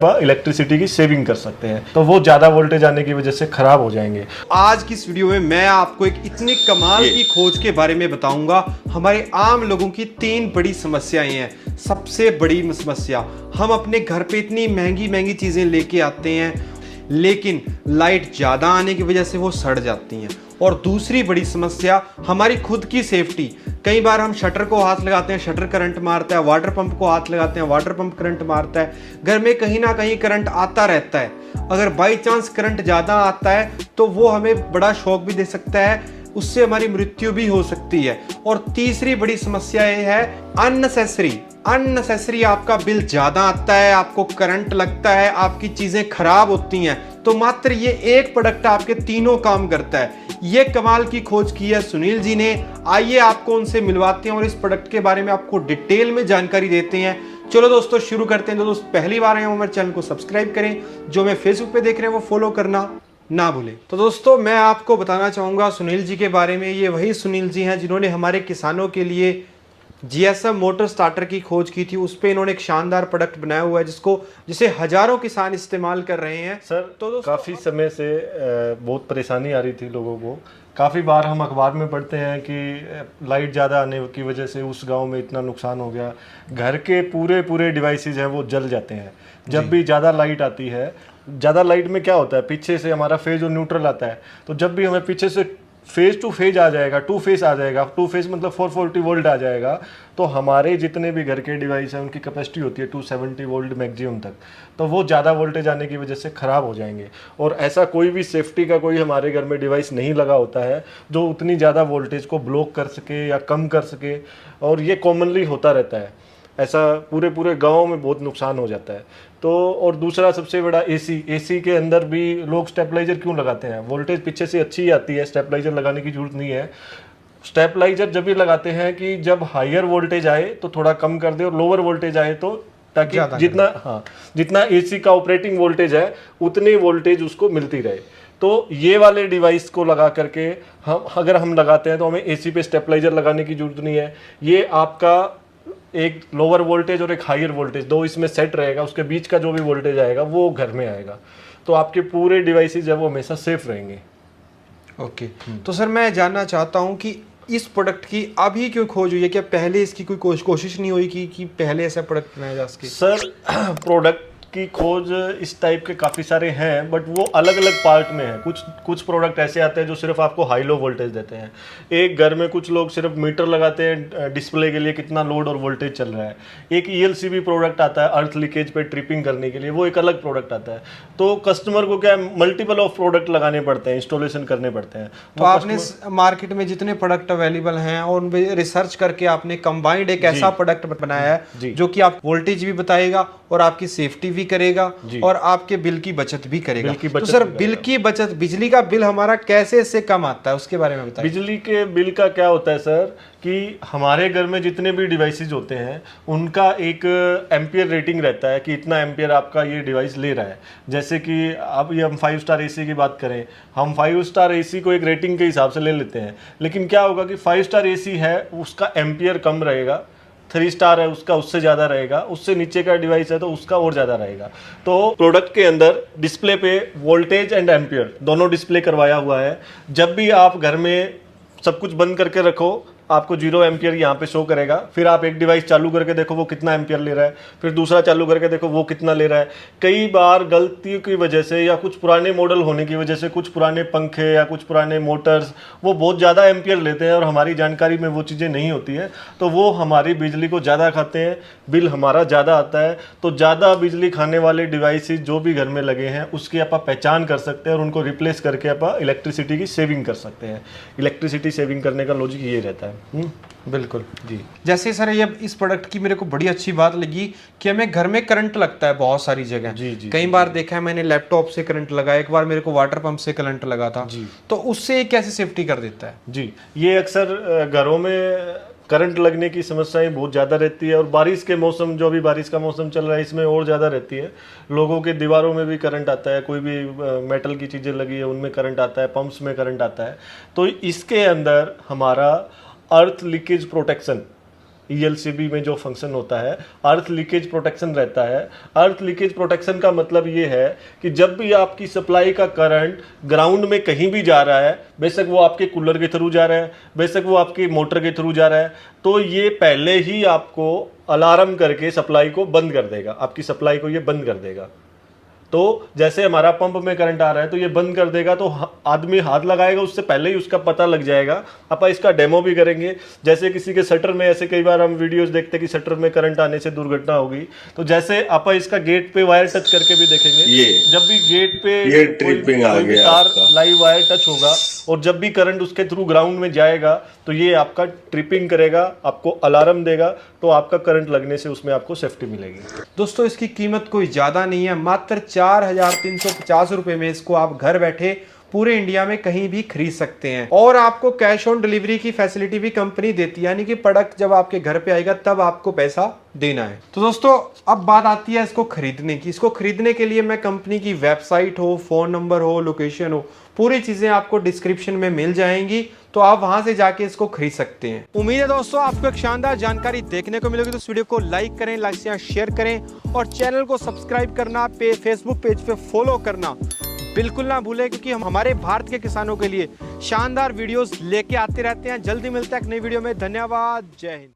Electricity की saving कर सकते हैं, तो वो ज्यादा वोल्टेज आने की वजह से खराब हो जाएंगे। आज की इस वीडियो में मैं आपको एक इतनी कमाल की खोज के बारे में बताऊंगा। हमारे आम लोगों की 3 बड़ी समस्याएं हैं। सबसे बड़ी समस्या, हम अपने घर पे इतनी महंगी महंगी चीजें लेके आते हैं लेकिन लाइट ज्यादा आने की वजह से वो सड़ जाती हैं। और दूसरी बड़ी समस्या, हमारी खुद की सेफ्टी। कई बार हम शटर को हाथ लगाते हैं, शटर करंट मारता है, वाटर पंप को हाथ लगाते हैं, वाटर पंप करंट मारता है। घर में कहीं ना कहीं करंट आता रहता है। अगर बाई चांस करंट ज़्यादा आता है तो वो हमें बड़ा शॉक भी दे सकता है, उससे हमारी मृत्यु भी हो सकती है। और तीसरी बड़ी समस्या ये है अननेसेसरी आपका बिल ज़्यादा आता है, आपको करंट लगता है, आपकी चीज़ें खराब होती हैं। तो मात्र ये एक प्रोडक्ट आपके तीनों काम करता है। ये कमाल की खोज की है सुनील जी ने। आइए आपको उनसे मिलवाते हैं और इस प्रोडक्ट के बारे में आपको डिटेल में जानकारी देते हैं। चलो दोस्तों शुरू करते हैं। तो दोस्त पहली बार आए हो मेरे चैनल को सब्सक्राइब करें, जो मैं फेसबुक पे देख रहे हैं वो फॉलो करना ना भूलें। तो दोस्तों मैं आपको बताना चाहूँगा सुनील जी के बारे में। ये वही सुनील जी हैं जिन्होंने हमारे किसानों के लिए जीएसएम मोटर स्टार्टर की खोज की थी। उस पर इन्होंने एक शानदार प्रोडक्ट बनाया हुआ है जिसे हजारों किसान इस्तेमाल कर रहे हैं। सर तो काफ़ी समय से बहुत परेशानी आ रही थी लोगों को। काफ़ी बार हम अखबार में पढ़ते हैं कि लाइट ज़्यादा आने की वजह से उस गांव में इतना नुकसान हो गया। घर के पूरे डिवाइसेज हैं वो जल जाते हैं जब भी ज़्यादा लाइट आती है। ज़्यादा लाइट में क्या होता है, पीछे से हमारा फेज और न्यूट्रल आता है। तो जब भी हमें पीछे से फेज टू फेज आ जाएगा, टू फेज आ जाएगा, टू फेज मतलब 440 वोल्ट आ जाएगा, तो हमारे जितने भी घर के डिवाइस हैं उनकी कैपेसिटी होती है 270 वोल्ट मैक्सिमम तक। तो वो ज़्यादा वोल्टेज आने की वजह से ख़राब हो जाएंगे। और ऐसा कोई भी सेफ्टी का कोई हमारे घर में डिवाइस नहीं लगा होता है जो उतनी ज़्यादा वोल्टेज को ब्लॉक कर सके या कम कर सके। और ये कॉमनली होता रहता है, ऐसा पूरे गांव में बहुत नुकसान हो जाता है। तो और दूसरा सबसे बड़ा एसी के अंदर भी लोग स्टेबलाइजर क्यों लगाते हैं? वोल्टेज पीछे से अच्छी आती है, स्टेबलाइजर लगाने की जरूरत नहीं है। स्टेबलाइजर जब भी लगाते हैं कि जब हायर वोल्टेज आए तो थोड़ा कम कर दे और लोअर वोल्टेज आए तो ताकि जितना एसी का ऑपरेटिंग वोल्टेज है उतनी वोल्टेज उसको मिलती रहे। तो ये वाले डिवाइस को लगा करके अगर हम लगाते हैं तो हमें एसी पे स्टेबलाइजर लगाने की जरूरत नहीं है। ये आपका एक लोअर वोल्टेज और एक हायर वोल्टेज दो इसमें सेट रहेगा, उसके बीच का जो भी वोल्टेज आएगा वो घर में आएगा। तो आपके पूरे डिवाइसेज है वो हमेशा सेफ रहेंगे। ओके। तो सर मैं जानना चाहता हूँ कि इस प्रोडक्ट की अभी क्यों खोज हुई है? क्या पहले इसकी कोई कोशिश नहीं हुई कि पहले ऐसा प्रोडक्ट बनाया जा सके? सर प्रोडक्ट की खोज इस टाइप के काफ़ी सारे हैं, बट वो अलग अलग पार्ट में है। कुछ प्रोडक्ट ऐसे आते हैं जो सिर्फ आपको हाई लो वोल्टेज देते हैं। एक घर में कुछ लोग सिर्फ मीटर लगाते हैं डिस्प्ले के लिए कितना लोड और वोल्टेज चल रहा है। एक ELCB प्रोडक्ट आता है अर्थ लीकेज पे ट्रिपिंग करने के लिए, वो एक अलग प्रोडक्ट आता है। तो कस्टमर को क्या मल्टीपल ऑफ प्रोडक्ट लगाने पड़ते हैं, इंस्टॉलेशन करने पड़ते हैं। तो आपने मार्केट में जितने प्रोडक्ट अवेलेबल हैं और उन पे रिसर्च करके आपने कंबाइंड एक ऐसा प्रोडक्ट बनाया है जो कि आप वोल्टेज भी बताएगा और आपकी सेफ्टी भी करेगा और आपके बिल की बचत भी करेगा। तो सर बिल की बचत, बिजली का बिल हमारा कैसे इससे कम आता है उसके बारे में बताइए। बिजली के बिल का क्या होता है सर कि हमारे घर में जितने भी डिवाइसेज होते हैं उनका एक एम्पियर रेटिंग रहता है कि इतना एम्पियर आपका ये डिवाइस ले रहा है। जैसे कि अब ये हम 5 स्टार एसी की बात करें, हम 5 स्टार एसी को एक रेटिंग के हिसाब से ले लेते हैं। लेकिन क्या होगा कि 5 स्टार एसी है उसका एम्पियर कम रहेगा, 3 स्टार है उसका उससे ज़्यादा रहेगा, उससे नीचे का डिवाइस है तो उसका और ज़्यादा रहेगा। तो प्रोडक्ट के अंदर डिस्प्ले पे वोल्टेज एंड एम्पियर दोनों डिस्प्ले करवाया हुआ है। जब भी आप घर में सब कुछ बंद करके रखो आपको 0 एम्पियर यहाँ पे शो करेगा। फिर आप एक डिवाइस चालू करके देखो वो कितना एम्पियर ले रहा है, फिर दूसरा चालू करके देखो वो कितना ले रहा है। कई बार गलतियों की वजह से या कुछ पुराने मॉडल होने की वजह से कुछ पुराने पंखे या कुछ पुराने मोटर्स वो बहुत ज़्यादा एम्पियर लेते हैं और हमारी जानकारी में वो चीज़ें नहीं होती है, तो वो हमारी बिजली को ज़्यादा खाते हैं, बिल हमारा ज़्यादा आता है। तो ज़्यादा बिजली खाने वाले डिवाइसेज जो भी घर में लगे हैं उसकी आप पहचान कर सकते हैं और उनको रिप्लेस करके आप इलेक्ट्रिसिटी की सेविंग कर सकते हैं। इलेक्ट्रिसिटी सेविंग करने का लॉजिक ये रहता है। बिल्कुल जी। जैसे सर ये इस प्रोडक्ट की मेरे को बड़ी अच्छी बात लगी कि हमें घर में करंट लगता है बहुत सारी जगह। कई बार देखा है मैंने लैपटॉप से करंट लगा, एक बार मेरे को वाटर पंप से करंट लगा था। तो उससे कैसे सेफ्टी कर देता है? जी, ये अक्सर घरों में करंट लगने की समस्याएं बहुत ज़्यादा रहती है और बारिश के मौसम, जो अभी बारिश का मौसम चल रहा है इसमें और ज़्यादा रहती है। लोगों के दीवारों में भी करंट आता है, कोई भी मेटल की चीज़ें लगी है उनमें करंट आता है, पंप्स में करंट आता है। तो इसके अंदर हमारा अर्थ लीकेज प्रोटेक्शन ELCB में जो फंक्शन होता है, अर्थ लीकेज प्रोटेक्शन रहता है। अर्थ लीकेज प्रोटेक्शन का मतलब ये है कि जब भी आपकी सप्लाई का करंट ग्राउंड में कहीं भी जा रहा है, बेशक वो आपके कूलर के थ्रू जा रहा है, बेशक वो आपकी मोटर के थ्रू जा रहा है, तो ये पहले ही आपको अलार्म करके सप्लाई को बंद कर देगा, आपकी सप्लाई को ये बंद कर देगा। तो जैसे हमारा पंप में करंट आ रहा है तो ये बंद कर देगा, तो आदमी हाथ लगाएगा उससे पहले ही उसका पता लग जाएगा। आप इसका डेमो भी करेंगे। जैसे किसी के शटर में, ऐसे कई बार हम वीडियोस देखते हैं कि शटर में करंट आने से दुर्घटना होगी, तो जैसे आप इसका गेट पे वायर टच करके भी देखेंगे। जब भी गेट पे ये ट्रिपिंग आ गया तार लाइव वायर टच होगा और जब भी करंट उसके थ्रू ग्राउंड में जाएगा तो ये आपका ट्रिपिंग करेगा, आपको अलार्म देगा, तो आपका करंट लगने से उसमें आपको सेफ्टी मिलेगी। दोस्तों इसकी कीमत कोई ज़्यादा नहीं है, मात्र 4,350 रुपए में इसको आप घर बैठे पूरे इंडिया में कहीं भी खरीद सकते हैं। और आपको कैश ऑन डिलीवरी की फैसिलिटी भी कंपनी देती है, यानी कि प्रोडक्ट जब आपके घर पे आएगा तब आपको पैसा देना है। तो दोस्तों अब बात आती है इसको खरीदने की। इसको खरीदने के लिए मैं कंपनी की वेबसाइट हो, फोन नंबर हो, लोकेशन हो, पूरी चीजें आपको डिस्क्रिप्शन में मिल जाएंगी, तो आप वहां से जाके इसको खरीद सकते हैं। उम्मीद है दोस्तों आपको एक शानदार जानकारी देखने को मिलेगी। तो इस वीडियो को लाइक करें, लाइक से शेयर करें और चैनल को सब्सक्राइब करना, फेसबुक पेज पे फॉलो करना बिल्कुल ना भूलें, क्योंकि हम हमारे भारत के किसानों के लिए शानदार वीडियोस लेके आते रहते हैं। जल्दी मिलता है एक नई वीडियो में। धन्यवाद, जय हिंद।